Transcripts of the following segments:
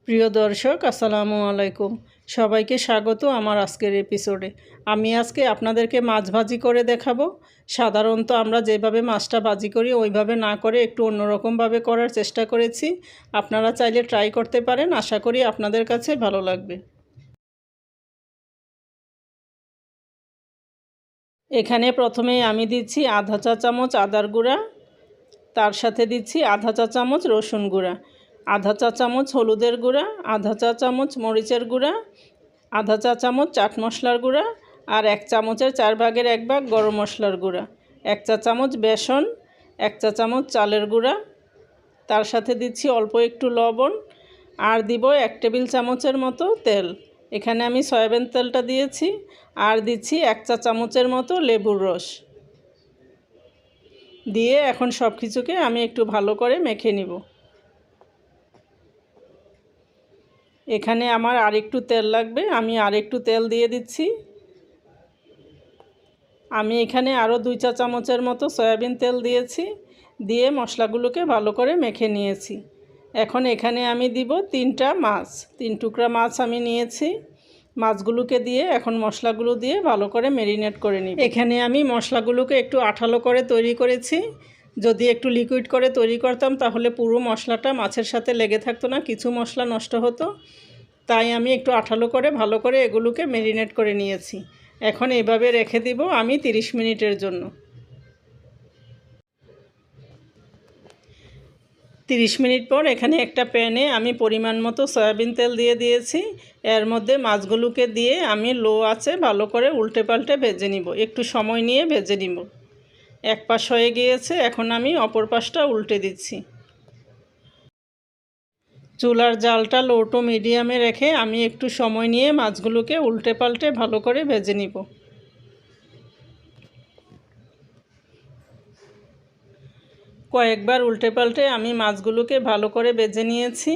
প্রিয় দর্শক আসসালামু আলাইকুম, সবাইকে স্বাগত আমার আজকের এপিসোডে। আমি আজকে আপনাদেরকে মাছ ভাজি করে দেখাবো। সাধারণত আমরা যেভাবে মাছটা ভাজি করি ওইভাবে না করে একটু অন্যরকমভাবে করার চেষ্টা করেছি। আপনারা চাইলে ট্রাই করতে পারেন, আশা করি আপনাদের কাছে ভালো লাগবে। এখানে প্রথমেই আমি দিচ্ছি আধা চা চামচ আদার গুঁড়া, তার সাথে দিচ্ছি আধা চা চামচ রসুন গুঁড়া, আধা চা চামচ হলুদের গুঁড়া, আধা চা চামচ মরিচের গুঁড়া, আধা চা চামচ চাট মশলার গুঁড়া, আর 1 চামচের 4 ভাগের 1 ভাগ গরম মশলার গুঁড়া, 1 চা চামচ বেসন, 1 চা চামচ চালের গুঁড়া, তার সাথে দিচ্ছি অল্প একটু লবণ, আর দিব 1 টেবিল চামচের মতো তেল। এখানে আমি সয়াবিন তেলটা দিয়েছি, আর দিচ্ছি 1 চা চামচের মতো লেবুর রস দিয়ে এখন সব কিছুকে আমি একটু ভালো করে মেখে নিব। এখানে আমার আরেকটু তেল লাগবে, আমি আরেকটু তেল দিয়ে দিচ্ছি। আমি এখানে আরও 2 চা চামচের মতো সয়াবিন তেল দিয়েছি, দিয়ে মশলাগুলোকে ভালো করে মেখে নিয়েছি। এখন এখানে আমি দিব 3টা মাছ, 3 টুকরা মাছ আমি নিয়েছি। মাছগুলোকে দিয়ে এখন মশলাগুলো দিয়ে ভালো করে ম্যারিনেট করে নিব। এখানে আমি মশলাগুলোকে একটু আঠালো করে তৈরি করেছি। যদি একটু লিকুইড করে তৈরি করতাম তাহলে পুরো মশলাটা মাছের সাথে লেগে থাকতো না, কিছু মশলা নষ্ট হতো। তাই আমি একটু আঠালো করে ভালো করে এগুলোকে ম্যারিনেট করে নিয়েছি। এখন এভাবে রেখে দিব আমি 30 মিনিটের জন্য। 30 মিনিট পর এখানে একটা প্যানে আমি পরিমাণ মতো সয়াবিন তেল দিয়ে দিয়েছি। এর মধ্যে মাছগুলোকে দিয়ে আমি লো আঁচে ভালো করে উল্টে পাল্টে ভেজে নিব, একটু সময় নিয়ে ভেজে নিব। এক পাশ হয়ে গিয়েছে, এখন আমি অপর পাশটা উল্টে দিচ্ছি। চুলার জালটা লো টু মিডিয়ামে রেখে আমি একটু সময় নিয়ে মাছগুলোকে উল্টে পাল্টে ভালো করে ভেজে নিব। কয়েকবার উল্টে পাল্টে আমি মাছগুলোকে ভালো করে ভেজে নিয়েছি।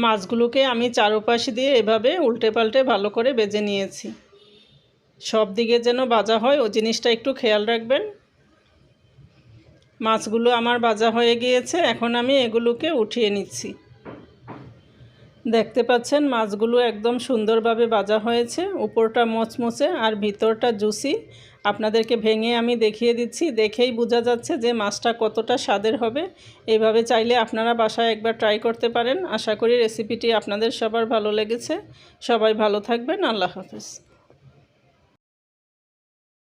মাছগুলোকে আমি চারপাশ দিয়ে এভাবে উল্টে পাল্টে ভালো করে ভেজে নিয়েছি। সব দিকে যেন ভাজা হয় ওই জিনিসটা একটু খেয়াল রাখবেন। মাছগুলো আমার ভাজা হয়ে গিয়েছে, এখন আমি এগুলোকে উঠিয়ে নিচ্ছি। দেখতে পাচ্ছেন মাছগুলো একদম সুন্দরভাবে ভাজা হয়েছে, উপরটা মচমচে আর ভিতরটা জুসি। আপনাদেরকে ভেঙে আমি দেখিয়ে দিচ্ছি, দেখেই বোঝা যাচ্ছে যে মাছটা কতটা স্বাদের হবে। এইভাবে চাইলে আপনারা বাসায় একবার ট্রাই করতে পারেন। আশা করি রেসিপিটি আপনাদের সবার ভালো লেগেছে। সবাই ভালো থাকবেন। আল্লাহ হাফেজ।